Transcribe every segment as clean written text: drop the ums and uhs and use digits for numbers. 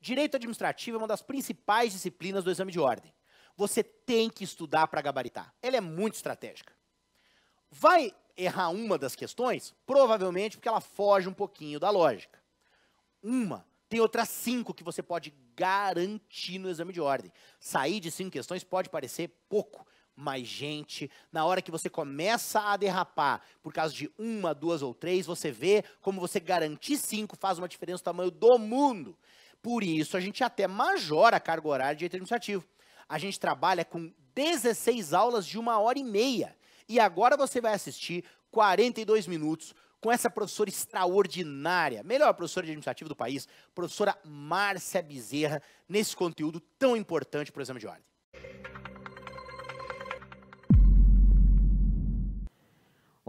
Direito administrativo é uma das principais disciplinas do exame de ordem. Você tem que estudar para gabaritar. Ela é muito estratégica. Vai errar uma das questões? Provavelmente porque ela foge um pouquinho da lógica. Tem outras 5 que você pode garantir no exame de ordem. Sair de 5 questões pode parecer pouco, mas, gente, na hora que você começa a derrapar por causa de 1, 2 ou 3, você vê como você garantir 5 faz uma diferença do tamanho do mundo. Por isso, a gente até majora a carga horária de direito administrativo. A gente trabalha com 16 aulas de 1h30. E agora você vai assistir 42 minutos com essa professora extraordinária, melhor professora de administrativo do país, professora Márcia Bezerra, nesse conteúdo tão importante para o exame de ordem.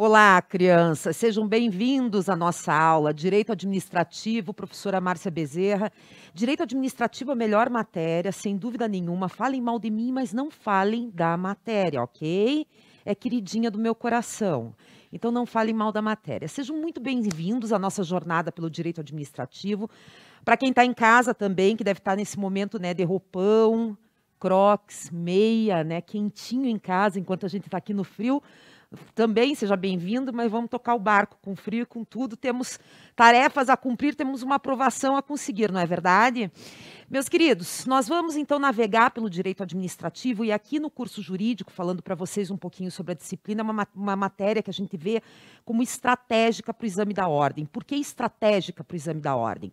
Olá, crianças, sejam bem-vindos à nossa aula Direito Administrativo, professora Márcia Bezerra. Direito Administrativo é a melhor matéria, sem dúvida nenhuma. Falem mal de mim, mas não falem da matéria, ok? É queridinha do meu coração. Então não falem mal da matéria. Sejam muito bem-vindos à nossa jornada pelo Direito Administrativo. Para quem está em casa também, que deve estar nesse momento, né, de roupão, crocs, meia, né, quentinho em casa, enquanto a gente está aqui no frio, também seja bem-vindo, mas vamos tocar o barco com frio e com tudo. Temos tarefas a cumprir, temos uma aprovação a conseguir, não é verdade? Meus queridos, nós vamos então navegar pelo direito administrativo e aqui no curso jurídico, falando para vocês um pouquinho sobre a disciplina, uma matéria que a gente vê como estratégica para o exame da ordem. Por que estratégica para o exame da ordem?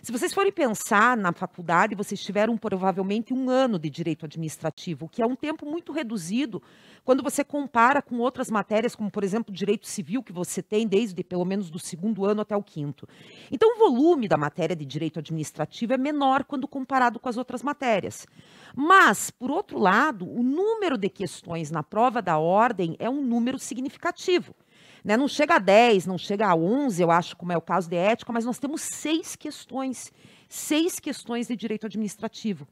Se vocês forem pensar na faculdade, vocês tiveram provavelmente 1 ano de direito administrativo, que é um tempo muito reduzido quando você compara com outras matérias, como por exemplo direito civil, que você tem desde pelo menos do 2º ano até o 5º. Então o volume da matéria de direito administrativo é menor quando comparado com as outras matérias. Mas, por outro lado, o número de questões na prova da ordem é um número significativo. Né? Não chega a 10, não chega a 11, eu acho, como é o caso de ética, mas nós temos 6 questões. 6 questões de direito administrativo.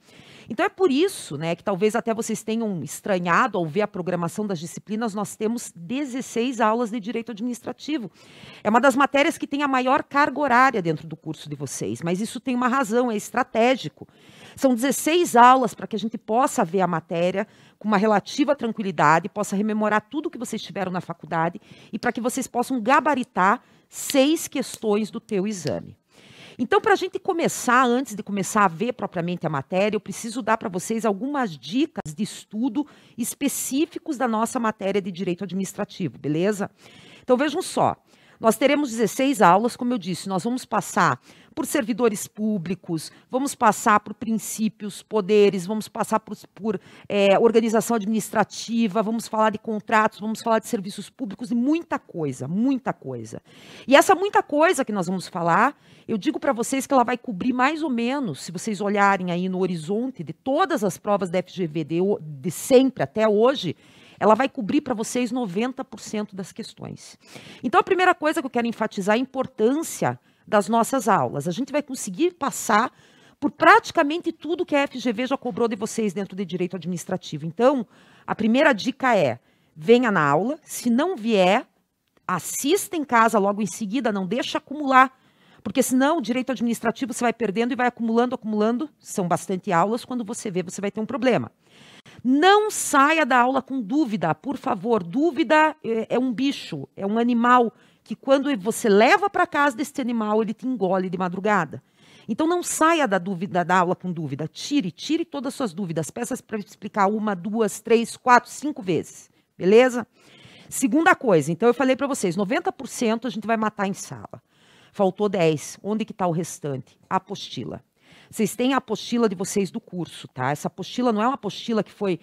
Então é por isso, né, que talvez até vocês tenham estranhado ao ver a programação das disciplinas, nós temos 16 aulas de direito administrativo. É uma das matérias que tem a maior carga horária dentro do curso de vocês, mas isso tem uma razão, é estratégico. São 16 aulas para que a gente possa ver a matéria com uma relativa tranquilidade, possa rememorar tudo que vocês tiveram na faculdade e para que vocês possam gabaritar 6 questões do teu exame. Então, para a gente começar, antes de começar a ver propriamente a matéria, eu preciso dar para vocês algumas dicas de estudo específicos da nossa matéria de direito administrativo, beleza? Então, vejam só. Nós teremos 16 aulas, como eu disse, nós vamos passar por servidores públicos, vamos passar por princípios, poderes, vamos passar por organização administrativa, vamos falar de contratos, vamos falar de serviços públicos e muita coisa, muita coisa. E essa muita coisa que nós vamos falar, eu digo para vocês que ela vai cobrir mais ou menos, se vocês olharem aí no horizonte de todas as provas da FGV de sempre até hoje, ela vai cobrir para vocês 90% das questões. Então, a primeira coisa que eu quero enfatizar é a importância das nossas aulas. A gente vai conseguir passar por praticamente tudo que a FGV já cobrou de vocês dentro de direito administrativo. Então, a primeira dica é, venha na aula. Se não vier, assista em casa logo em seguida, não deixa acumular. Porque senão o direito administrativo você vai perdendo e vai acumulando, acumulando. São bastante aulas, quando você vê, você vai ter um problema. Não saia da aula com dúvida, por favor. Dúvida é um bicho, é um animal que quando você leva para casa desse animal, ele te engole de madrugada. Então não saia da aula com dúvida. Tire todas as suas dúvidas. Peça para explicar 1, 2, 3, 4, 5 vezes. Beleza? Segunda coisa, então eu falei para vocês, 90% a gente vai matar em sala. Faltou 10. Onde que está o restante? A apostila. Vocês têm a apostila de vocês do curso, tá? Essa apostila não é uma apostila que foi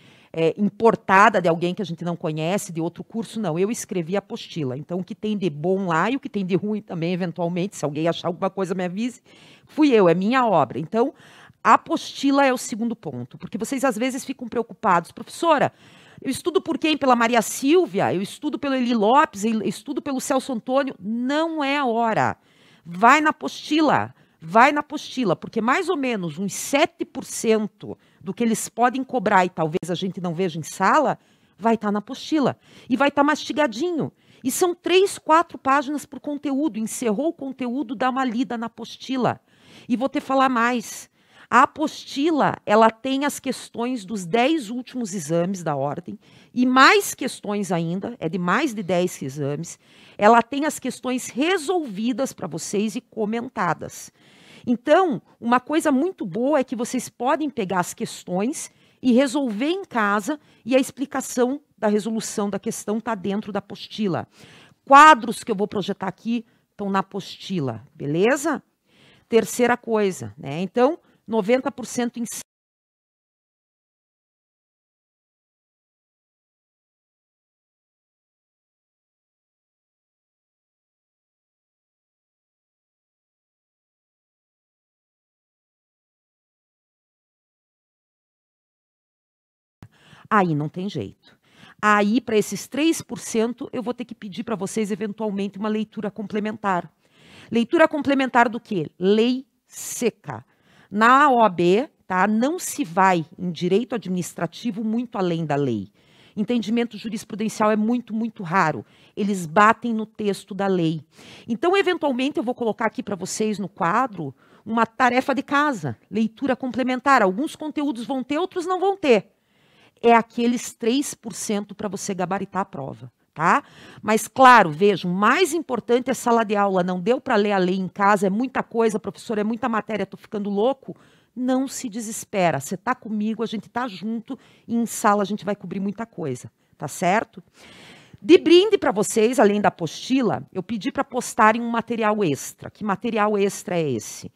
importada de alguém que a gente não conhece, de outro curso, não. Eu escrevi a apostila. Então, o que tem de bom lá e o que tem de ruim também, eventualmente, se alguém achar alguma coisa, me avise. Fui eu, é minha obra. Então, a apostila é o segundo ponto, porque vocês às vezes ficam preocupados. Professora, eu estudo por quem? Pela Maria Silvia? Eu estudo pelo Eli Lopes? Eu estudo pelo Celso Antônio? Não é a hora. Vai na apostila. Vai na apostila, porque mais ou menos uns 7% do que eles podem cobrar e talvez a gente não veja em sala, vai estar na apostila. E vai estar mastigadinho. E são 3, 4 páginas por conteúdo. Encerrou o conteúdo, dá uma lida na apostila. E vou te falar mais. A apostila, ela tem as questões dos 10 últimos exames da ordem e mais questões ainda, é de mais de 10 exames. Ela tem as questões resolvidas para vocês e comentadas. Então, uma coisa muito boa é que vocês podem pegar as questões e resolver em casa e a explicação da resolução da questão está dentro da apostila. Quadros que eu vou projetar aqui estão na apostila, beleza? Terceira coisa, né? Então, 90% em aí não tem jeito. Aí, para esses 3%, eu vou ter que pedir para vocês, eventualmente, uma leitura complementar. Leitura complementar do quê? Lei seca. Na OAB, tá, não se vai em direito administrativo muito além da lei. Entendimento jurisprudencial é muito, muito raro. Eles batem no texto da lei. Então, eventualmente, eu vou colocar aqui para vocês no quadro uma tarefa de casa, leitura complementar. Alguns conteúdos vão ter, outros não vão ter. É aqueles 3% para você gabaritar a prova, tá? Mas, claro, vejam, o mais importante é sala de aula. Não deu para ler a lei em casa, é muita coisa, professor, é muita matéria, estou ficando louco. Não se desespera, você está comigo, a gente está junto e em sala a gente vai cobrir muita coisa, tá certo? De brinde para vocês, além da apostila, eu pedi para postarem um material extra. Que material extra é esse?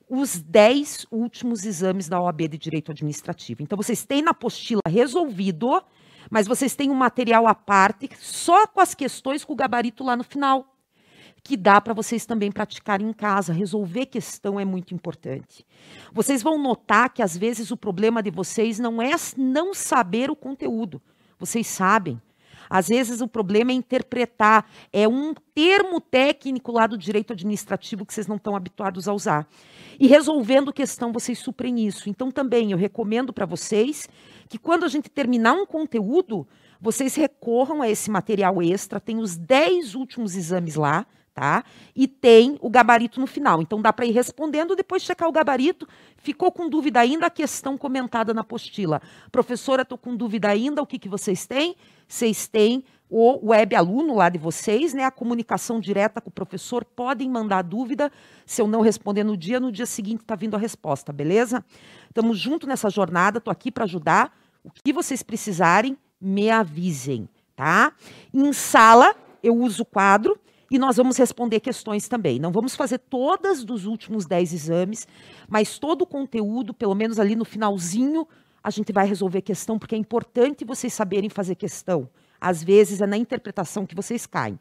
Os 10 últimos exames da OAB de Direito Administrativo. Então, vocês têm na apostila resolvido, mas vocês têm um material à parte, só com as questões com o gabarito lá no final, que dá para vocês também praticarem em casa. Resolver questão é muito importante. Vocês vão notar que, às vezes, o problema de vocês não é não saber o conteúdo. Vocês sabem. Às vezes o problema é interpretar, é um termo técnico lá do direito administrativo que vocês não estão habituados a usar. E resolvendo questão, vocês suprem isso. Então também eu recomendo para vocês que quando a gente terminar um conteúdo, vocês recorram a esse material extra, tem os 10 últimos exames lá, tá? E tem o gabarito no final. Então dá para ir respondendo, depois checar o gabarito. Ficou com dúvida ainda, a questão comentada na apostila. Professora, estou com dúvida ainda, o que vocês têm? Vocês têm o web aluno lá de vocês, né? A comunicação direta com o professor, podem mandar dúvida. Se eu não responder no dia seguinte está vindo a resposta, beleza? Estamos juntos nessa jornada, estou aqui para ajudar. O que vocês precisarem, me avisem, tá? Em sala, eu uso o quadro. E nós vamos responder questões também. Não vamos fazer todas dos últimos 10 exames, mas todo o conteúdo, pelo menos ali no finalzinho, a gente vai resolver questão, porque é importante vocês saberem fazer questão. Às vezes é na interpretação que vocês caem.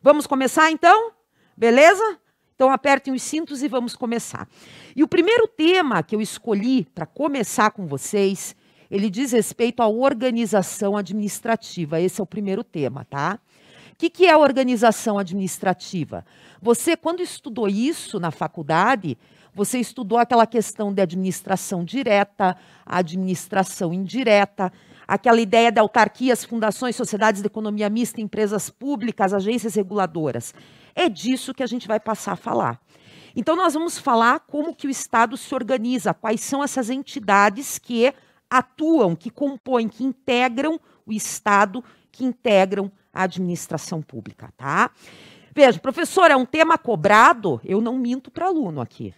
Vamos começar então? Beleza? Então apertem os cintos e vamos começar. E o primeiro tema que eu escolhi para começar com vocês, ele diz respeito à organização administrativa. Esse é o primeiro tema, tá? O que é a organização administrativa? Você, quando estudou isso na faculdade, você estudou aquela questão de administração direta, administração indireta, aquela ideia de autarquias, fundações, sociedades de economia mista, empresas públicas, agências reguladoras. É disso que a gente vai passar a falar. Então, nós vamos falar como que o Estado se organiza, quais são essas entidades que atuam, que compõem, que integram o Estado, que integram a administração pública, tá? Veja, professor, é um tema cobrado? Eu não minto para aluno aqui.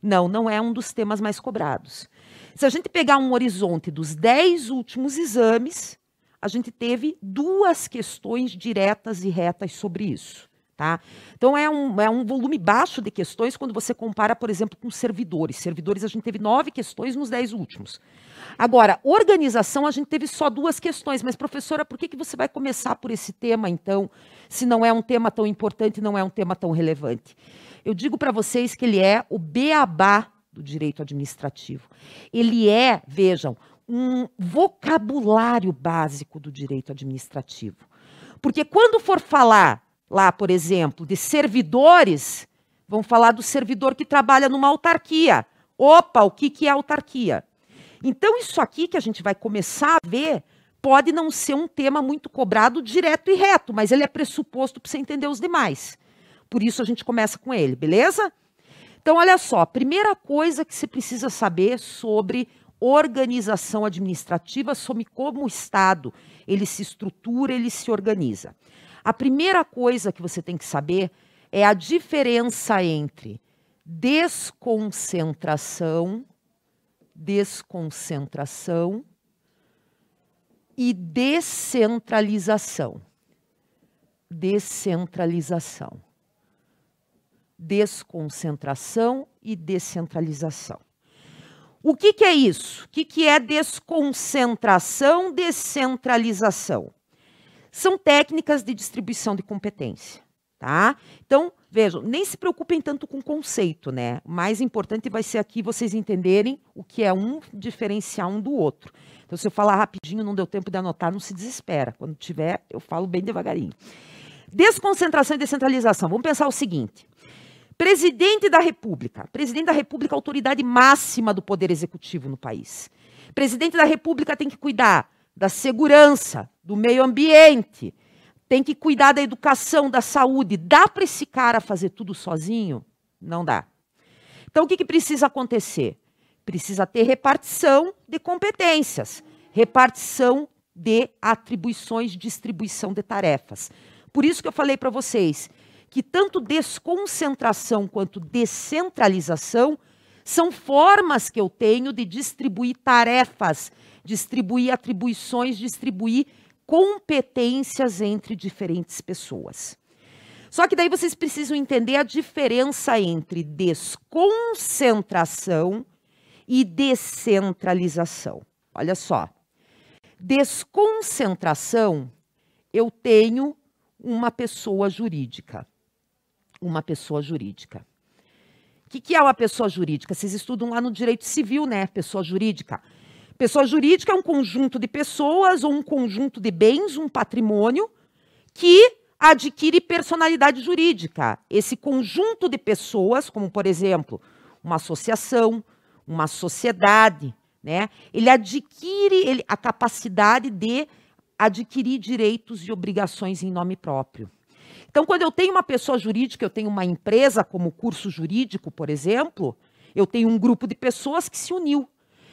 Não, não é um dos temas mais cobrados. Se a gente pegar um horizonte dos 10 últimos exames, a gente teve 2 questões diretas e retas sobre isso, tá? Então, é um volume baixo de questões quando você compara, por exemplo, com servidores. Servidores, a gente teve 9 questões nos 10 últimos. Agora, organização, a gente teve só 2 questões. Mas, professora, por que você vai começar por esse tema, então, se não é um tema tão importante, não é um tema tão relevante? Eu digo para vocês que ele é o beabá do direito administrativo. Ele é, vejam, um vocabulário básico do direito administrativo. Porque quando for falar lá, por exemplo, de servidores, vão falar do servidor que trabalha numa autarquia. Opa, o que é autarquia? Então, isso aqui que a gente vai começar a ver pode não ser um tema muito cobrado direto e reto, mas ele é pressuposto para você entender os demais. Por isso a gente começa com ele, beleza? Então, olha só, primeira coisa que você precisa saber sobre organização administrativa, sobre como o Estado ele se estrutura, ele se organiza. A primeira coisa que você tem que saber é a diferença entre desconcentração e descentralização. Desconcentração e descentralização. O que é isso? O que é desconcentração, descentralização? São técnicas de distribuição de competência, tá? Então, vejam, nem se preocupem tanto com o conceito, né? O mais importante vai ser aqui vocês entenderem o que é um diferenciar um do outro. Então, se eu falar rapidinho, não deu tempo de anotar, não se desespera. Quando tiver, eu falo bem devagarinho. Desconcentração e descentralização. Vamos pensar o seguinte. Presidente da República. Presidente da República é a autoridade máxima do poder executivo no país. Presidente da República tem que cuidar da segurança, do meio ambiente, tem que cuidar da educação, da saúde. Dá para esse cara fazer tudo sozinho? Não dá. Então, o que precisa acontecer? Precisa ter repartição de competências, repartição de atribuições, distribuição de tarefas. Por isso que eu falei para vocês que tanto desconcentração quanto descentralização são formas que eu tenho de distribuir tarefas, distribuir atribuições, distribuir competências entre diferentes pessoas. Só que daí vocês precisam entender a diferença entre desconcentração e descentralização. Olha só. Desconcentração, eu tenho uma pessoa jurídica. Uma pessoa jurídica. O que é uma pessoa jurídica? Vocês estudam lá no direito civil, né? Pessoa jurídica. Pessoa jurídica é um conjunto de pessoas ou um conjunto de bens, um patrimônio, que adquire personalidade jurídica. Esse conjunto de pessoas, como por exemplo, uma associação, uma sociedade, né? Ele adquire a capacidade de adquirir direitos e obrigações em nome próprio. Então, quando eu tenho uma pessoa jurídica, eu tenho uma empresa como o curso jurídico, por exemplo, eu tenho um grupo de pessoas que se uniu.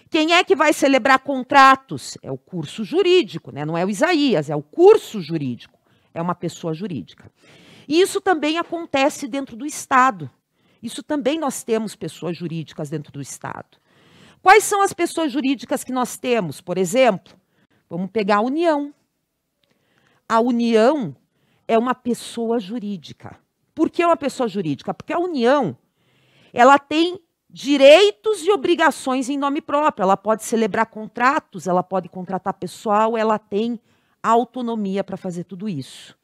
Quem é que vai celebrar contratos? É o curso jurídico, né? Não é o Isaías, é o curso jurídico. É uma pessoa jurídica. E isso também acontece dentro do Estado. Isso também nós temos pessoas jurídicas dentro do Estado. Quais são as pessoas jurídicas que nós temos? Por exemplo, vamos pegar a União. A União é uma pessoa jurídica. Por que uma pessoa jurídica? Porque a União, ela tem direitos e obrigações em nome próprio. Ela pode celebrar contratos, ela pode contratar pessoal, ela tem autonomia para fazer tudo isso.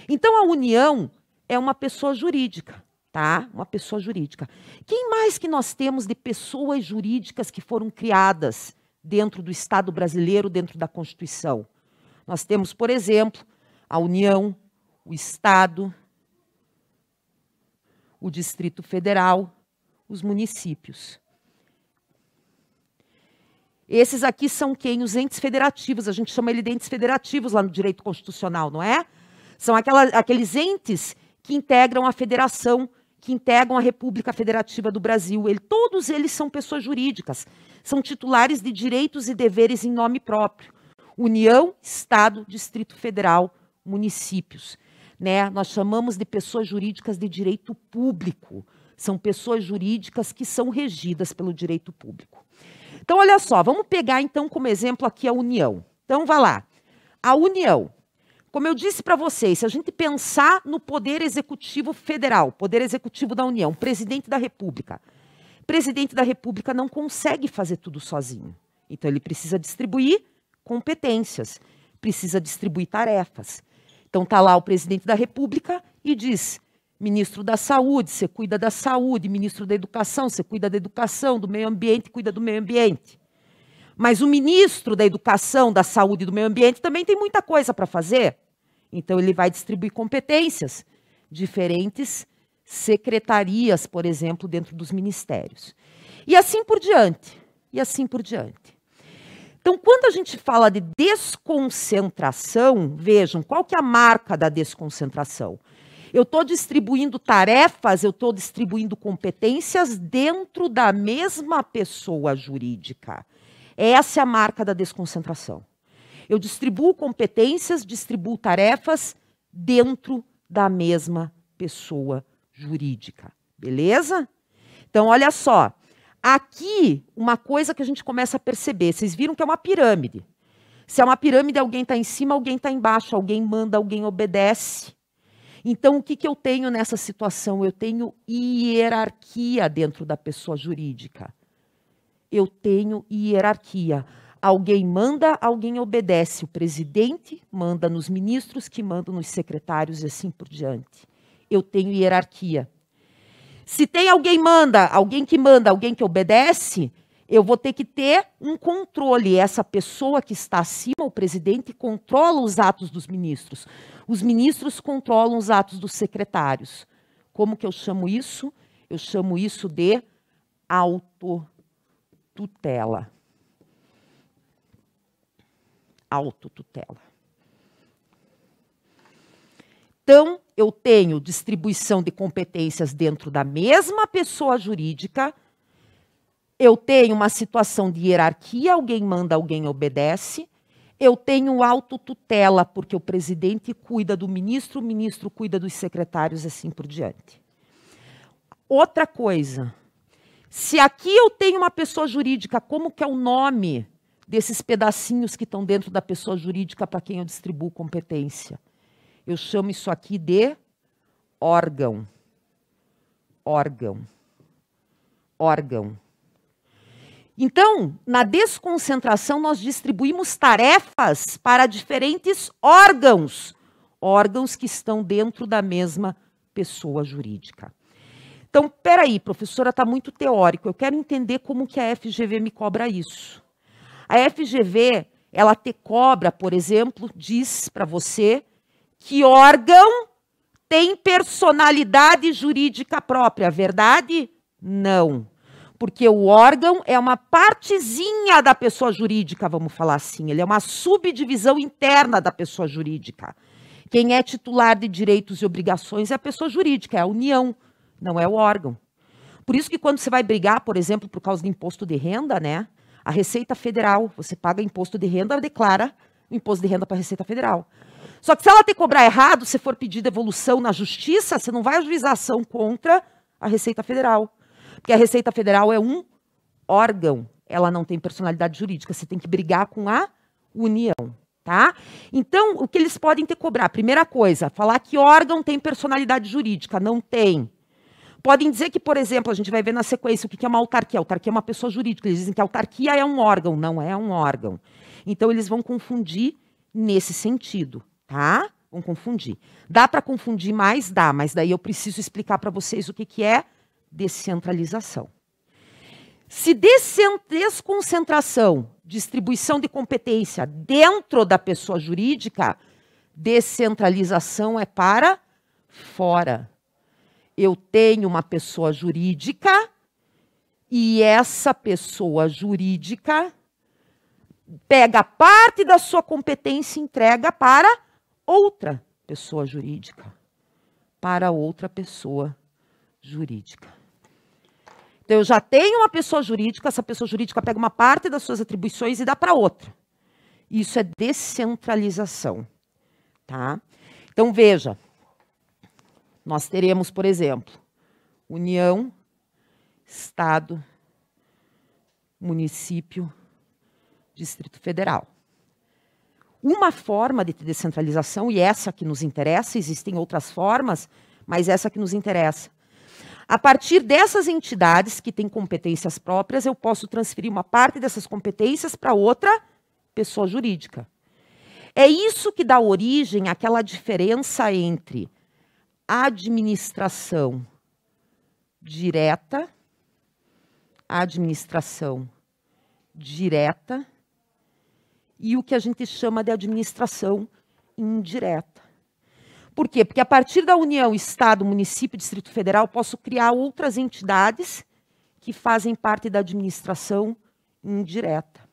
Então, a União é uma pessoa jurídica, tá? Uma pessoa jurídica. Quem mais que nós temos de pessoas jurídicas que foram criadas dentro do Estado brasileiro, dentro da Constituição? Nós temos, por exemplo, a União, o Estado, o Distrito Federal, os municípios. Esses aqui são quem? Os entes federativos. A gente chama ele de entes federativos lá no direito constitucional, não é? São aqueles entes que integram a federação, que integram a República Federativa do Brasil. Todos eles são pessoas jurídicas, são titulares de direitos e deveres em nome próprio. União, Estado, Distrito Federal, municípios. Né? Nós chamamos de pessoas jurídicas de direito público. São pessoas jurídicas que são regidas pelo direito público. Então, olha só, vamos pegar então como exemplo aqui a União. Então, vá lá. A União, como eu disse para vocês, se a gente pensar no Poder Executivo Federal, Poder Executivo da União, Presidente da República. Presidente da República não consegue fazer tudo sozinho. Então, ele precisa distribuir competências, precisa distribuir tarefas. Então, está lá o Presidente da República e diz: Ministro da Saúde, você cuida da saúde. Ministro da Educação, você cuida da educação. Do meio ambiente, cuida do meio ambiente. Mas o ministro da Educação, da Saúde e do meio ambiente também tem muita coisa para fazer. Então, ele vai distribuir competências. Diferentes secretarias, por exemplo, dentro dos ministérios. E assim por diante. E assim por diante. Então, quando a gente fala de desconcentração, vejam, qual que é a marca da desconcentração? Eu estou distribuindo tarefas, eu estou distribuindo competências dentro da mesma pessoa jurídica. Essa é a marca da desconcentração. Eu distribuo competências, distribuo tarefas dentro da mesma pessoa jurídica. Beleza? Então, olha só. Aqui, uma coisa que a gente começa a perceber. Vocês viram que é uma pirâmide. Se é uma pirâmide, alguém está em cima, alguém está embaixo. Alguém manda, alguém obedece. Então, o que eu tenho nessa situação? Eu tenho hierarquia dentro da pessoa jurídica. Eu tenho hierarquia. Alguém manda, alguém obedece. O presidente manda nos ministros, que mandam nos secretários e assim por diante. Eu tenho hierarquia. Se tem alguém que manda, alguém que obedece, eu vou ter que ter um controle. Essa pessoa que está acima, o presidente, controla os atos dos ministros. Os ministros controlam os atos dos secretários. Como que eu chamo isso? Eu chamo isso de autotutela. Autotutela. Então, eu tenho distribuição de competências dentro da mesma pessoa jurídica. Eu tenho uma situação de hierarquia, alguém manda, alguém obedece. Eu tenho autotutela, porque o presidente cuida do ministro, o ministro cuida dos secretários, assim por diante. Outra coisa, se aqui eu tenho uma pessoa jurídica, como que é o nome desses pedacinhos que estão dentro da pessoa jurídica para quem eu distribuo competência? Eu chamo isso aqui de órgão. Órgão. Órgão. Então, na desconcentração, nós distribuímos tarefas para diferentes órgãos. Órgãos que estão dentro da mesma pessoa jurídica. Então, peraí, professora, está muito teórico. Eu quero entender como que a FGV me cobra isso. A FGV, ela te cobra, por exemplo, diz para você que órgão tem personalidade jurídica própria. Verdade? Não. Porque o órgão é uma partezinha da pessoa jurídica, vamos falar assim. Ele é uma subdivisão interna da pessoa jurídica. Quem é titular de direitos e obrigações é a pessoa jurídica, é a União, não é o órgão. Por isso que quando você vai brigar, por exemplo, por causa do imposto de renda, né? A Receita Federal, você paga imposto de renda, declara o imposto de renda para a Receita Federal. Só que se ela te cobrar errado, se for pedir devolução na justiça, você não vai ajuizar ação contra a Receita Federal. Porque a Receita Federal é um órgão, ela não tem personalidade jurídica, você tem que brigar com a União, tá? Então, o que eles podem te cobrar? Primeira coisa, falar que órgão tem personalidade jurídica, não tem. Podem dizer que, por exemplo, a gente vai ver na sequência o que é uma autarquia. A autarquia é uma pessoa jurídica, eles dizem que a autarquia é um órgão, não é um órgão. Então, eles vão confundir nesse sentido, tá? Vão confundir. Dá para confundir mais? Dá, mas daí eu preciso explicar para vocês o que é descentralização. Se desconcentração, distribuição de competência dentro da pessoa jurídica, descentralização é para fora. Eu tenho uma pessoa jurídica e essa pessoa jurídica pega parte da sua competência e entrega para outra pessoa jurídica. Para outra pessoa jurídica. Então, eu já tenho uma pessoa jurídica, essa pessoa jurídica pega uma parte das suas atribuições e dá para outra. Isso é descentralização, tá? Então, veja, nós teremos, por exemplo, União, Estado, município, Distrito Federal. Uma forma de descentralização, e essa que nos interessa, existem outras formas, mas essa que nos interessa. A partir dessas entidades que têm competências próprias, eu posso transferir uma parte dessas competências para outra pessoa jurídica. É isso que dá origem àquela diferença entre administração direta e o que a gente chama de administração indireta. Por quê? Porque a partir da União, Estado, Município, Distrito Federal, eu posso criar outras entidades que fazem parte da administração indireta.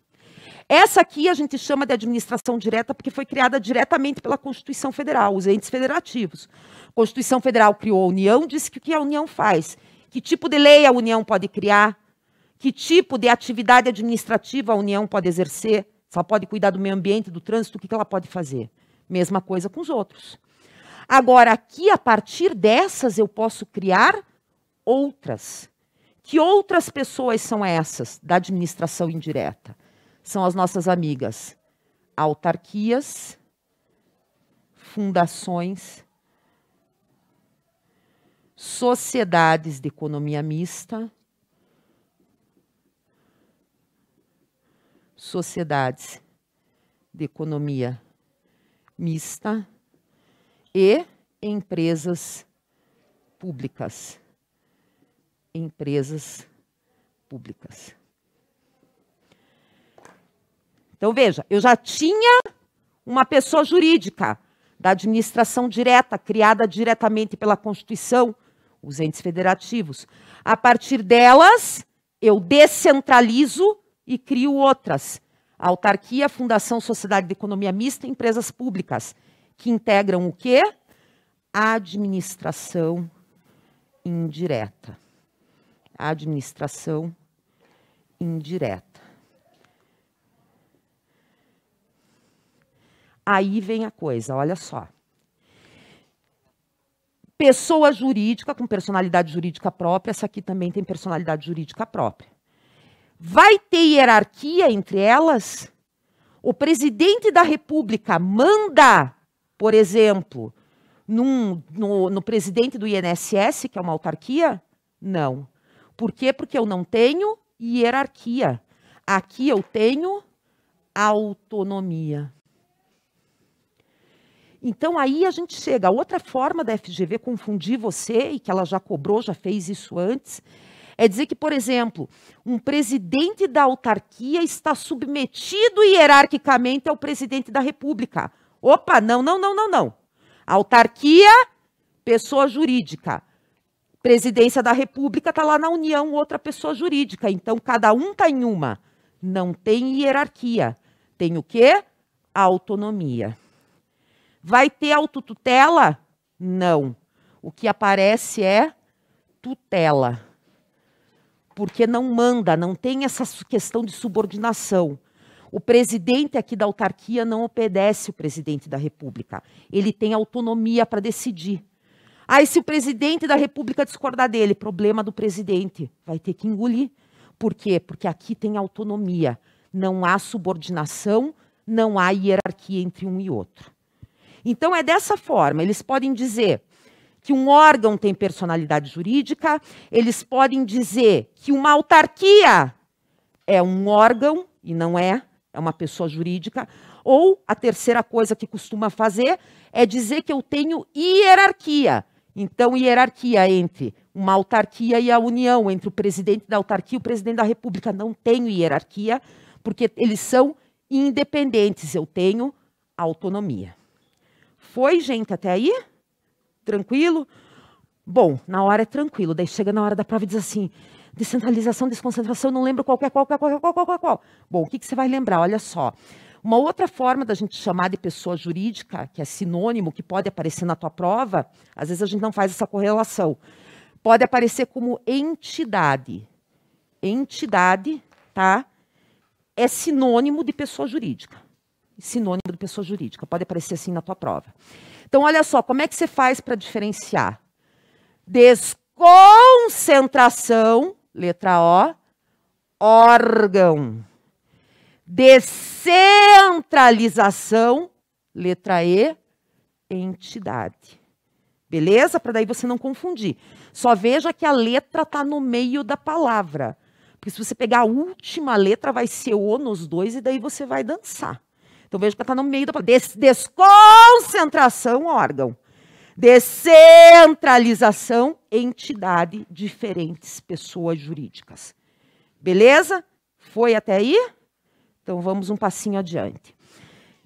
Essa aqui a gente chama de administração direta porque foi criada diretamente pela Constituição Federal, os entes federativos. A Constituição Federal criou a União, disse que o que a União faz, que tipo de lei a União pode criar, que tipo de atividade administrativa a União pode exercer, se ela pode cuidar do meio ambiente, do trânsito, o que ela pode fazer. Mesma coisa com os outros. Agora, aqui, a partir dessas, eu posso criar outras. Que outras pessoas são essas da administração indireta? São as nossas amigas autarquias, fundações, sociedades de economia mista, sociedades de economia mista e empresas públicas. Empresas públicas. Então, veja, eu já tinha uma pessoa jurídica da administração direta, criada diretamente pela Constituição, os entes federativos. A partir delas, eu descentralizo e crio outras. Autarquia, fundação, sociedade de economia mista, empresas públicas, que integram o quê? A administração indireta. A administração indireta. Aí vem a coisa, olha só. Pessoa jurídica com personalidade jurídica própria, essa aqui também tem personalidade jurídica própria. Vai ter hierarquia entre elas? O presidente da República manda, por exemplo, no presidente do INSS, que é uma autarquia? Não. Por quê? Porque eu não tenho hierarquia. Aqui eu tenho autonomia. Então, aí a gente chega a outra forma da FGV confundir você, e que ela já cobrou, já fez isso antes, é dizer que, por exemplo, um presidente da autarquia está submetido hierarquicamente ao presidente da República. Opa, não. Autarquia, pessoa jurídica. Presidência da República está lá na União, outra pessoa jurídica. Então, cada um está em uma. Não tem hierarquia. Tem o quê? Autonomia. Vai ter autotutela? Não. O que aparece é tutela. Porque não manda, não tem essa questão de subordinação. O presidente aqui da autarquia não obedece o presidente da República. Ele tem autonomia para decidir. Aí, se o presidente da República discordar dele, problema do presidente, vai ter que engolir. Por quê? Porque aqui tem autonomia. Não há subordinação, não há hierarquia entre um e outro. Então, é dessa forma. Eles podem dizer que um órgão tem personalidade jurídica, eles podem dizer que uma autarquia é um órgão, e não é uma pessoa jurídica, ou a terceira coisa que costuma fazer é dizer que eu tenho hierarquia. Então, hierarquia entre uma autarquia e a União, entre o presidente da autarquia e o presidente da República. Não tenho hierarquia, porque eles são independentes, eu tenho autonomia. Foi, gente, até aí? Tranquilo? Bom, na hora é tranquilo, daí chega na hora da prova e diz assim, descentralização, desconcentração, não lembro qual. Bom, o que você vai lembrar? Olha só. Uma outra forma da gente chamar de pessoa jurídica, que é sinônimo, que pode aparecer na tua prova, às vezes a gente não faz essa correlação, pode aparecer como entidade. Entidade, tá? É sinônimo de pessoa jurídica. Sinônimo de pessoa jurídica, pode aparecer assim na tua prova. Então, olha só, como é que você faz para diferenciar? Desconcentração, letra O, órgão. Descentralização, letra E, entidade. Beleza? Para daí você não confundir. Só veja que a letra está no meio da palavra. Porque se você pegar a última letra, vai ser O nos dois e daí você vai dançar. Então veja que está no meio da palavra. Desconcentração, órgão. Descentralização, entidade, diferentes pessoas jurídicas. Beleza? Foi até aí? Então, vamos um passinho adiante.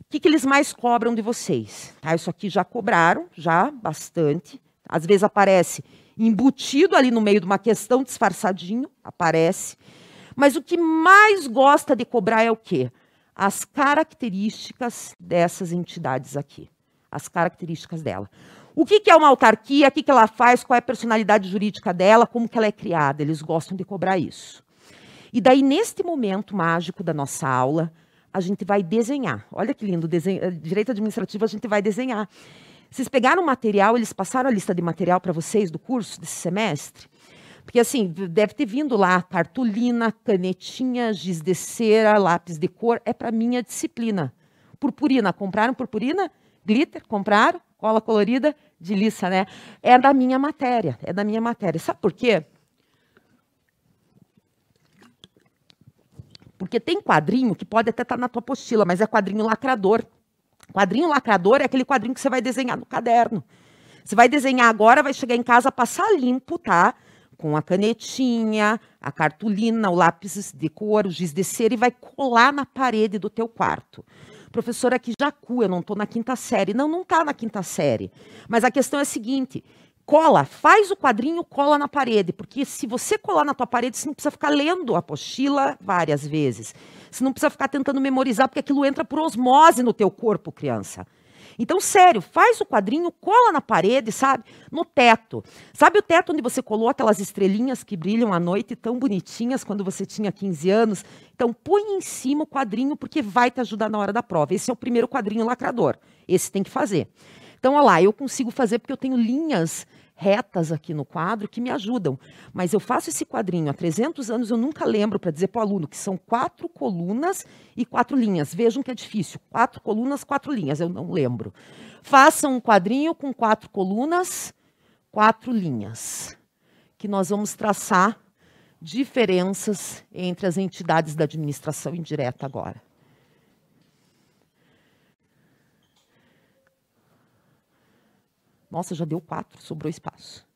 O que eles mais cobram de vocês? Tá, isso aqui já cobraram, já bastante. Às vezes aparece embutido ali no meio de uma questão, disfarçadinho, aparece. Mas o que mais gosta de cobrar é o quê? as características dessas entidades aqui. As características dela. O que é uma autarquia? O que ela faz? Qual é a personalidade jurídica dela? Como que ela é criada? Eles gostam de cobrar isso. E daí, neste momento mágico da nossa aula, a gente vai desenhar. Olha que lindo, direito administrativo a gente vai desenhar. Vocês pegaram o material, eles passaram a lista de material para vocês do curso desse semestre? Porque assim, deve ter vindo lá cartolina, canetinha, giz de cera, lápis de cor. É para minha disciplina. Purpurina, compraram purpurina? Glitter, compraram? Cola colorida? De liça, né? É da minha matéria, é da minha matéria. Sabe por quê? Porque tem quadrinho que pode até estar na tua apostila, mas é quadrinho lacrador. Quadrinho lacrador é aquele quadrinho que você vai desenhar no caderno. Você vai desenhar agora, vai chegar em casa, passar limpo, tá? Com a canetinha, a cartolina, o lápis de cor, o giz de cera e vai colar na parede do teu quarto. Professora, que jacu, eu não estou na quinta série. Não, não está na quinta série. Mas a questão é a seguinte, cola, faz o quadrinho, cola na parede, porque se você colar na tua parede, você não precisa ficar lendo a apostila várias vezes. Você não precisa ficar tentando memorizar, porque aquilo entra por osmose no teu corpo, criança. Então, sério, faz o quadrinho, cola na parede, sabe? No teto. Sabe o teto onde você colou aquelas estrelinhas que brilham à noite, tão bonitinhas, quando você tinha 15 anos? Então, põe em cima o quadrinho, porque vai te ajudar na hora da prova. Esse é o primeiro quadrinho lacrador. Esse tem que fazer. Então, olha lá, eu consigo fazer porque eu tenho linhas retas aqui no quadro que me ajudam. Mas eu faço esse quadrinho há 300 anos, eu nunca lembro para dizer para o aluno que são 4 colunas e 4 linhas. Vejam que é difícil. 4 colunas, 4 linhas, eu não lembro. Façam um quadrinho com 4 colunas, 4 linhas, que nós vamos traçar diferenças entre as entidades da administração indireta agora. Nossa, já deu 4, sobrou espaço.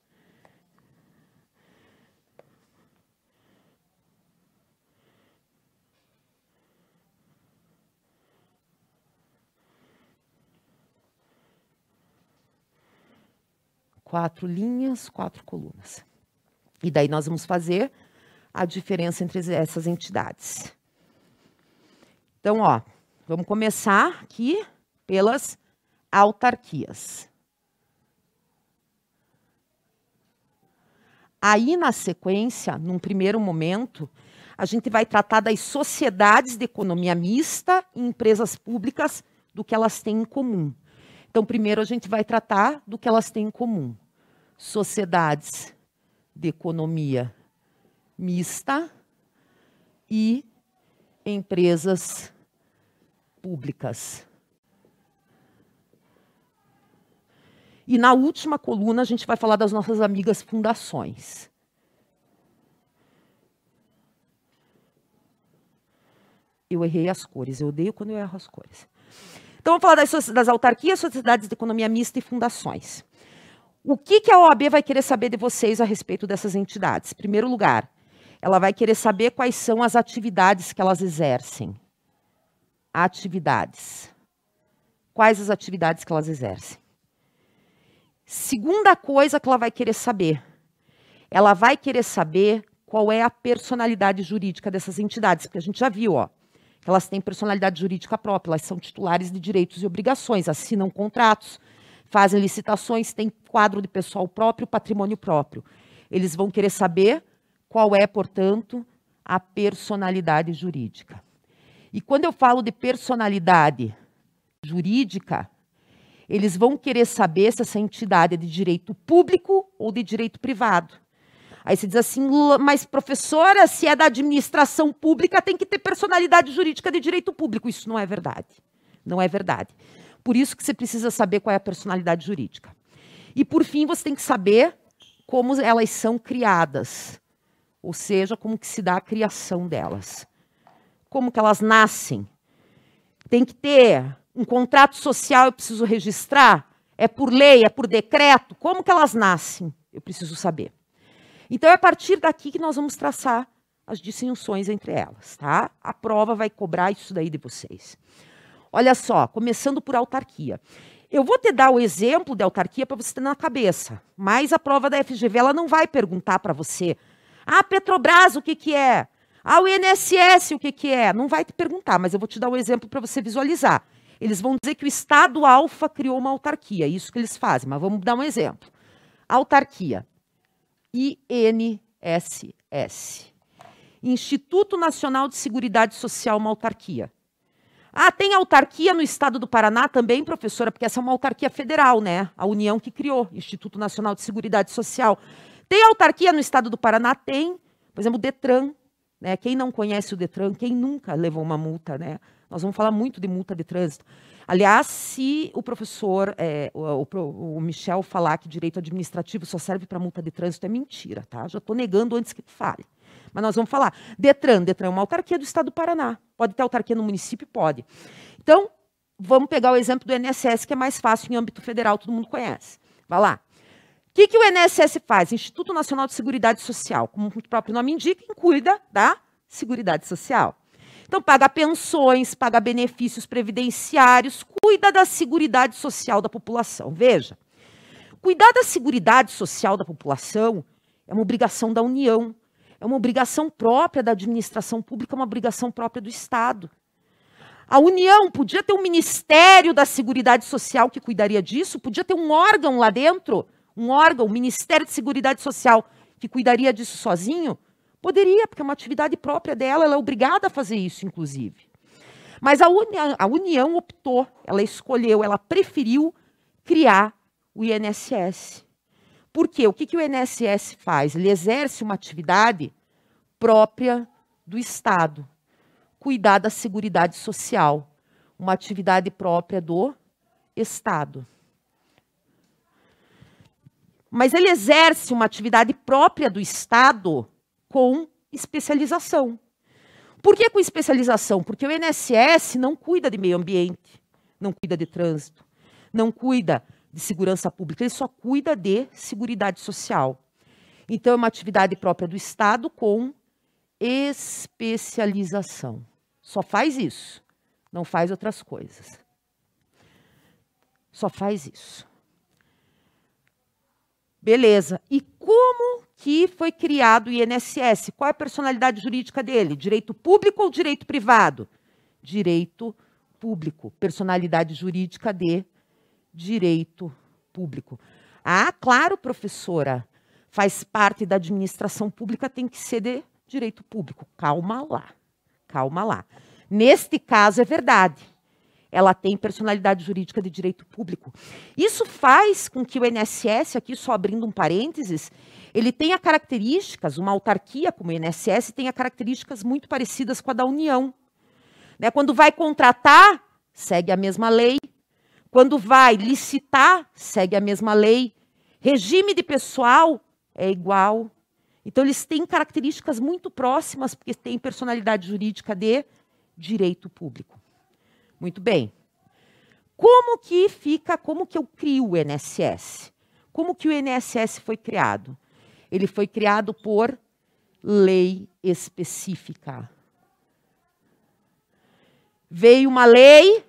Quatro linhas, 4 colunas. E daí nós vamos fazer a diferença entre essas entidades. Então, ó, vamos começar aqui pelas autarquias. Aí, na sequência, num primeiro momento, a gente vai tratar das sociedades de economia mista e empresas públicas, do que elas têm em comum. Então, primeiro a gente vai tratar do que elas têm em comum. Sociedades de economia mista e empresas públicas. E na última coluna a gente vai falar das nossas amigas fundações. Eu errei as cores, eu odeio quando eu erro as cores. Então vamos falar das autarquias, sociedades de economia mista e fundações. O que a OAB vai querer saber de vocês a respeito dessas entidades? Em primeiro lugar, ela vai querer saber quais são as atividades que elas exercem. Atividades. Quais as atividades que elas exercem? Segunda coisa que ela vai querer saber. Ela vai querer saber qual é a personalidade jurídica dessas entidades, porque a gente já viu, ó, que elas têm personalidade jurídica própria, elas são titulares de direitos e obrigações, assinam contratos, fazem licitações, têm quadro de pessoal próprio, patrimônio próprio. Eles vão querer saber qual é, portanto, a personalidade jurídica. E quando eu falo de personalidade jurídica, eles vão querer saber se essa entidade é de direito público ou de direito privado. Aí você diz assim, mas professora, se é da administração pública, tem que ter personalidade jurídica de direito público. Isso não é verdade. Não é verdade. Por isso que você precisa saber qual é a personalidade jurídica. E, por fim, você tem que saber como elas são criadas. Ou seja, como que se dá a criação delas. Como que elas nascem. Tem que ter um contrato social, eu preciso registrar? É por lei, é por decreto? Como que elas nascem? Eu preciso saber. Então, é a partir daqui que nós vamos traçar as distinções entre elas, tá? A prova vai cobrar isso daí de vocês. Olha só, começando por autarquia. Eu vou te dar o exemplo de autarquia para você ter na cabeça, mas a prova da FGV ela não vai perguntar para você, ah, Petrobras, o que que é? Ah, o INSS, o que que é? Não vai te perguntar, mas eu vou te dar um exemplo para você visualizar. Eles vão dizer que o Estado alfa criou uma autarquia, isso que eles fazem, mas vamos dar um exemplo. Autarquia, INSS, Instituto Nacional de Seguridade Social, uma autarquia. Ah, tem autarquia no estado do Paraná também, professora, porque essa é uma autarquia federal, né? A União que criou, Instituto Nacional de Seguridade Social. Tem autarquia no estado do Paraná? Tem. Por exemplo, o Detran, né? Quem não conhece o Detran, quem nunca levou uma multa, né? Nós vamos falar muito de multa de trânsito. Aliás, se o professor, o Michel falar que direito administrativo só serve para multa de trânsito, é mentira, tá? Já estou negando antes que fale. Mas nós vamos falar. Detran é uma autarquia do estado do Paraná. Pode ter autarquia no município? Pode. Então, vamos pegar o exemplo do INSS, que é mais fácil em âmbito federal, todo mundo conhece. Vai lá. O que o INSS faz? Instituto Nacional de Seguridade Social. Como o próprio nome indica, cuida da Seguridade Social. Então, paga pensões, paga benefícios previdenciários, cuida da Seguridade Social da população. Veja, cuidar da Seguridade Social da população é uma obrigação da União. É uma obrigação própria da administração pública, é uma obrigação própria do Estado. A União podia ter um Ministério da Seguridade Social que cuidaria disso, podia ter um órgão lá dentro, um órgão, o Ministério de Seguridade Social, que cuidaria disso sozinho? Poderia, porque é uma atividade própria dela, ela é obrigada a fazer isso, inclusive. Mas a União optou, ela escolheu, ela preferiu criar o INSS. Por quê? O que o INSS faz? Ele exerce uma atividade própria do Estado. Cuidar da Seguridade Social. Uma atividade própria do Estado. Mas ele exerce uma atividade própria do Estado com especialização. Por que com especialização? Porque o INSS não cuida de meio ambiente, não cuida de trânsito, não cuida de segurança pública, ele só cuida de seguridade social. Então, é uma atividade própria do Estado com especialização. Só faz isso, não faz outras coisas. Só faz isso. Beleza. E como que foi criado o INSS? Qual é a personalidade jurídica dele? Direito público ou direito privado? Direito público. Personalidade jurídica de direito público. Ah, claro, professora, faz parte da administração pública, tem que ser de direito público. Calma lá, calma lá. Neste caso é verdade, ela tem personalidade jurídica de direito público. Isso faz com que o INSS, aqui só abrindo um parênteses, ele tenha características, uma autarquia como o INSS, tenha características muito parecidas com a da União. Né? Quando vai contratar, segue a mesma lei. Quando vai licitar, segue a mesma lei. Regime de pessoal é igual. Então, eles têm características muito próximas, porque têm personalidade jurídica de direito público. Muito bem. Como que eu crio o INSS? Como que o INSS foi criado? Ele foi criado por lei específica. Veio uma lei,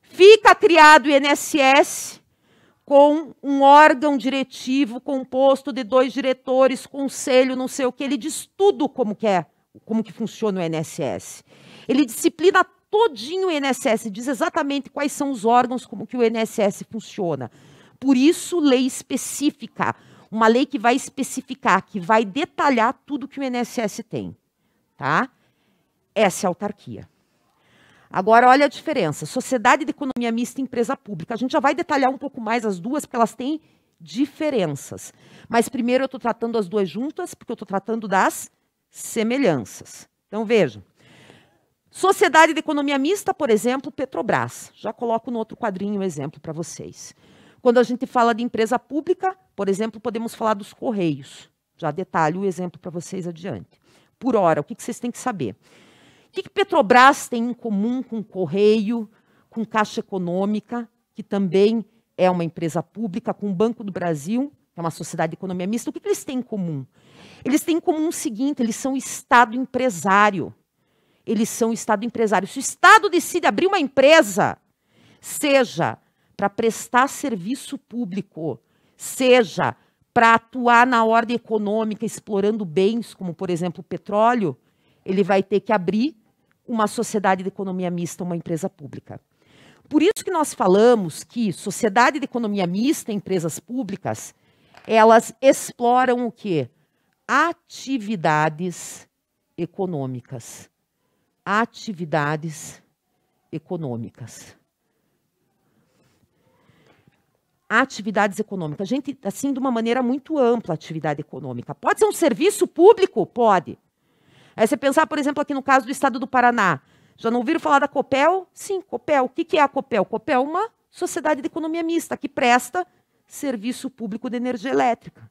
fica criado o INSS com um órgão diretivo composto de 2 diretores, conselho, não sei o que. Ele diz tudo como que funciona o INSS. Ele disciplina todinho o INSS, diz exatamente quais são os órgãos, como que o INSS funciona. Por isso, lei específica. Uma lei que vai especificar, que vai detalhar tudo que o INSS tem. Tá? Essa é a autarquia. Agora, olha a diferença. Sociedade de economia mista e empresa pública. A gente já vai detalhar um pouco mais as duas, porque elas têm diferenças. Mas primeiro eu estou tratando as duas juntas, porque eu estou tratando das semelhanças. Então, vejam. Sociedade de economia mista, por exemplo, Petrobras. Já coloco no outro quadrinho um exemplo para vocês. Quando a gente fala de empresa pública, por exemplo, podemos falar dos Correios. Já detalho o exemplo para vocês adiante. Por hora, o que vocês têm que saber? O que Petrobras tem em comum com o Correio, com Caixa Econômica, que também é uma empresa pública, com o Banco do Brasil, que é uma sociedade de economia mista? O que eles têm em comum? Eles têm em comum o seguinte, eles são Estado empresário. Eles são Estado empresário. Se o Estado decide abrir uma empresa, seja para prestar serviço público, seja para atuar na ordem econômica, explorando bens, como, por exemplo, o petróleo, ele vai ter que abrir uma sociedade de economia mista, uma empresa pública. Por isso que nós falamos que sociedade de economia mista, empresas públicas, elas exploram o quê? Atividades econômicas. Atividades econômicas. Atividades econômicas. Gente, assim, de uma maneira muito ampla, atividade econômica. Pode ser um serviço público? Pode. Aí você pensar, por exemplo, aqui no caso do estado do Paraná. Já não ouviram falar da Copel? Sim, Copel. O que é a Copel? Copel é uma sociedade de economia mista que presta serviço público de energia elétrica.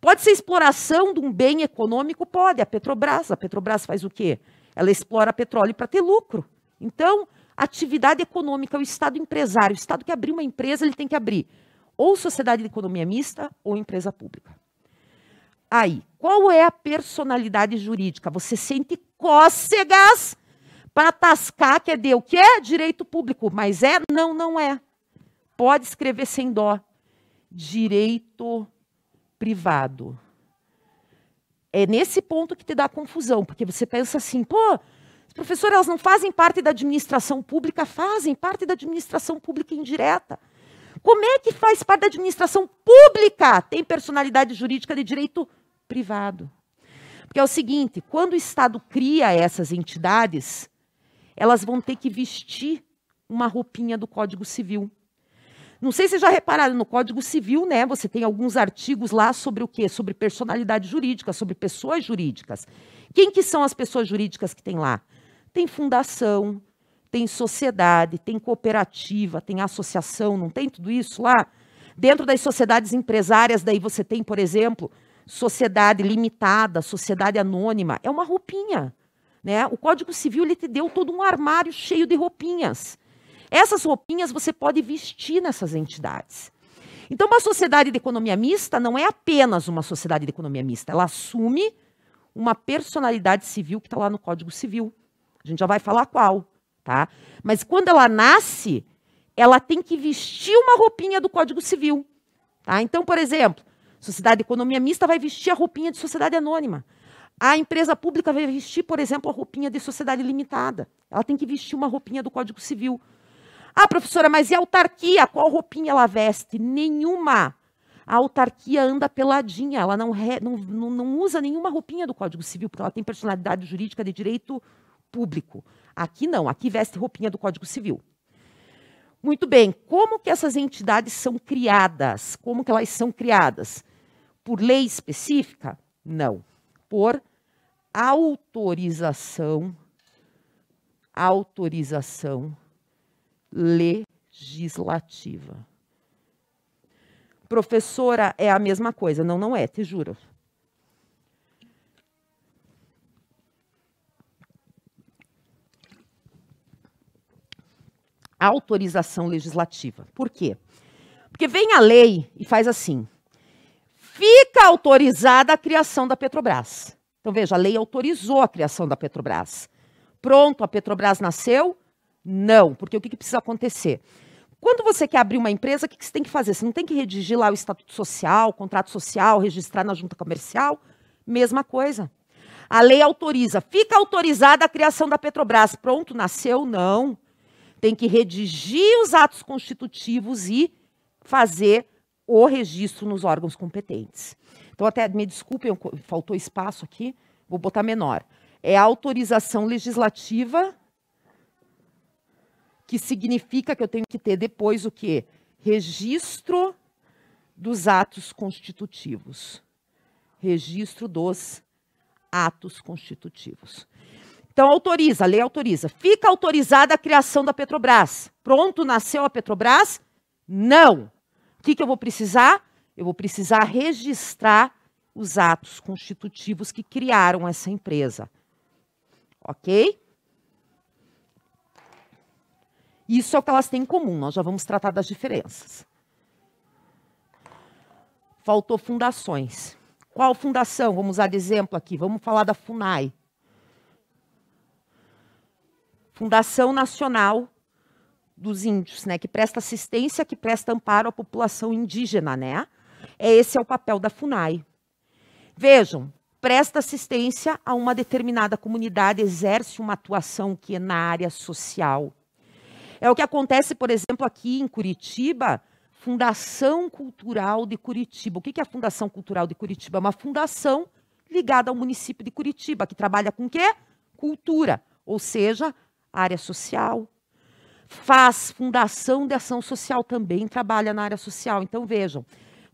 Pode ser exploração de um bem econômico? Pode. A Petrobras faz o quê? Ela explora petróleo para ter lucro. Então, atividade econômica, o Estado empresário, o Estado que abrir uma empresa, ele tem que abrir ou sociedade de economia mista ou empresa pública. Aí, qual é a personalidade jurídica? Você sente cócegas para tascar que é de o que é direito público, mas é? Não, não é. Pode escrever sem dó. Direito privado. É nesse ponto que te dá confusão, porque você pensa assim, pô, professor, elas não fazem parte da administração pública? Fazem parte da administração pública indireta. Como é que faz parte da administração pública? Tem personalidade jurídica de direito privado. Porque é o seguinte, quando o Estado cria essas entidades, elas vão ter que vestir uma roupinha do Código Civil. Não sei se vocês já repararam, no Código Civil, né, você tem alguns artigos lá sobre o quê? Sobre personalidade jurídica, sobre pessoas jurídicas. Quem que são as pessoas jurídicas que tem lá? Tem fundação, tem sociedade, tem cooperativa, tem associação, não tem tudo isso lá? Dentro das sociedades empresárias, daí você tem, por exemplo, sociedade limitada, sociedade anônima. É uma roupinha, né? O Código Civil ele te deu todo um armário cheio de roupinhas. Essas roupinhas você pode vestir nessas entidades. Então, uma sociedade de economia mista não é apenas uma sociedade de economia mista, ela assume uma personalidade civil que está lá no Código Civil. A gente já vai falar qual, tá? Mas quando ela nasce, ela tem que vestir uma roupinha do Código Civil, tá? Então, por exemplo, sociedade de economia mista vai vestir a roupinha de sociedade anônima. A empresa pública vai vestir, por exemplo, a roupinha de sociedade limitada. Ela tem que vestir uma roupinha do Código Civil. Ah, professora, mas e a autarquia? Qual roupinha ela veste? Nenhuma. A autarquia anda peladinha, ela não usa nenhuma roupinha do Código Civil, porque ela tem personalidade jurídica de direito público. Aqui não, aqui veste roupinha do Código Civil. Muito bem, como que essas entidades são criadas? Como que elas são criadas? Por lei específica? Não. Por autorização legislativa. Professora, é a mesma coisa. Não, não é, te juro. Autorização legislativa. Por quê? Porque vem a lei e faz assim. Fica autorizada a criação da Petrobras. Então, veja, a lei autorizou a criação da Petrobras. Pronto, a Petrobras nasceu? Não, porque o que precisa acontecer? Quando você quer abrir uma empresa, o que você tem que fazer? Você não tem que redigir lá o estatuto social, o contrato social, registrar na junta comercial? Mesma coisa. A lei autoriza. Fica autorizada a criação da Petrobras. Pronto, nasceu? Não. Tem que redigir os atos constitutivos e fazer o registro nos órgãos competentes. Então, até me desculpem, faltou espaço aqui, vou botar menor. É a autorização legislativa, que significa que eu tenho que ter depois o quê? Registro dos atos constitutivos. Registro dos atos constitutivos. Então, autoriza, a lei autoriza. Fica autorizada a criação da Petrobras. Pronto, nasceu a Petrobras? Não. O que eu vou precisar? Eu vou precisar registrar os atos constitutivos que criaram essa empresa. Ok? Isso é o que elas têm em comum, nós já vamos tratar das diferenças. Faltou fundações. Qual fundação? Vamos usar de exemplo aqui, vamos falar da FUNAI. Fundação Nacional dos Índios, né, que presta assistência, que presta amparo à população indígena, né? Esse é o papel da FUNAI. Vejam, presta assistência a uma determinada comunidade, exerce uma atuação que é na área social. É o que acontece, por exemplo, aqui em Curitiba, Fundação Cultural de Curitiba. O que é a Fundação Cultural de Curitiba? É uma fundação ligada ao município de Curitiba, que trabalha com o quê? Cultura, ou seja, área social. Faz fundação de ação social também, trabalha na área social. Então, vejam,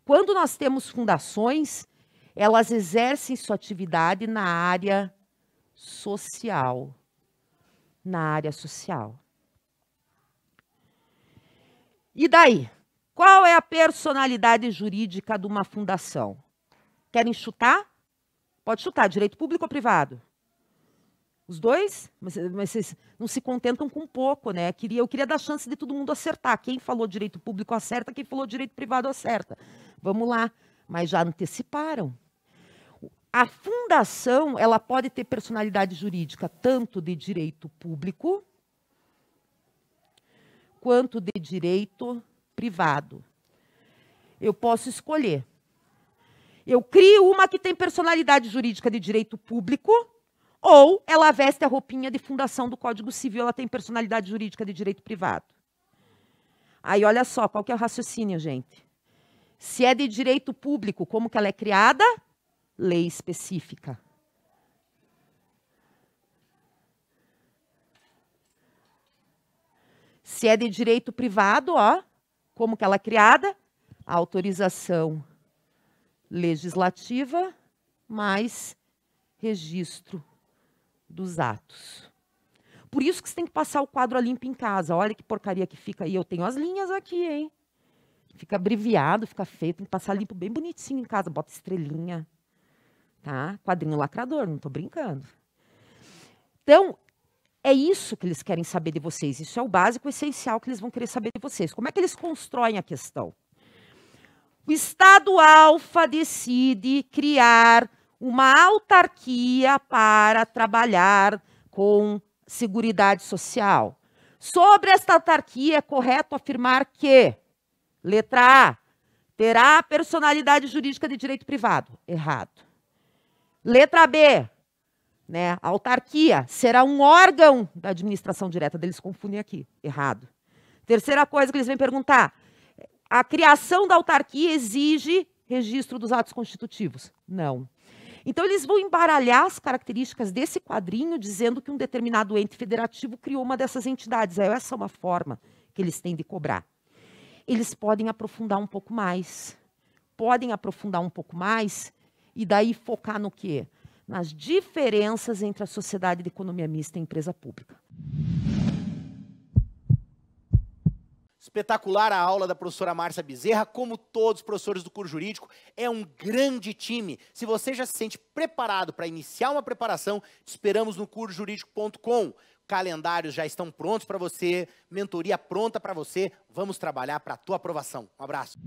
quando nós temos fundações, elas exercem sua atividade na área social. Na área social. E daí? Qual é a personalidade jurídica de uma fundação? Querem chutar? Pode chutar, direito público ou privado? Os dois? Mas vocês não se contentam com pouco, né? Eu queria dar chance de todo mundo acertar. Quem falou direito público acerta, quem falou direito privado acerta. Vamos lá. Mas já anteciparam. A fundação, ela pode ter personalidade jurídica tanto de direito público quanto de direito privado. Eu posso escolher. Eu crio uma que tem personalidade jurídica de direito público, ou ela veste a roupinha de fundação do Código Civil, ela tem personalidade jurídica de direito privado. Aí, olha só, qual que é o raciocínio, gente? Se é de direito público, como que ela é criada? Lei específica. Se é de direito privado, ó, como que ela é criada? Autorização legislativa mais registro dos atos. Por isso que você tem que passar o quadro a limpo em casa. Olha que porcaria que fica aí. Eu tenho as linhas aqui, hein? Fica abreviado, fica feio. Tem que passar limpo bem bonitinho em casa. Bota estrelinha. Tá? Quadrinho lacrador, não estou brincando. Então, é isso que eles querem saber de vocês. Isso é o básico, o essencial que eles vão querer saber de vocês. Como é que eles constroem a questão? O Estado Alfa decide criar uma autarquia para trabalhar com Seguridade Social. Sobre esta autarquia, é correto afirmar que, letra A, terá personalidade jurídica de direito privado. Errado. Letra B, né, a autarquia será um órgão da administração direta. Eles confundem aqui. Errado. Terceira coisa que eles vêm perguntar. A criação da autarquia exige registro dos atos constitutivos? Não. Então, eles vão embaralhar as características desse quadrinho, dizendo que um determinado ente federativo criou uma dessas entidades. Essa é uma forma que eles têm de cobrar. Eles podem aprofundar um pouco mais. Podem aprofundar um pouco mais e daí focar no quê? Nas diferenças entre a sociedade de economia mista e a empresa pública. Espetacular a aula da professora Márcia Bezerra, como todos os professores do curso jurídico, é um grande time. Se você já se sente preparado para iniciar uma preparação, te esperamos no cursojurídico.com. Calendários já estão prontos para você, mentoria pronta para você. Vamos trabalhar para a tua aprovação. Um abraço.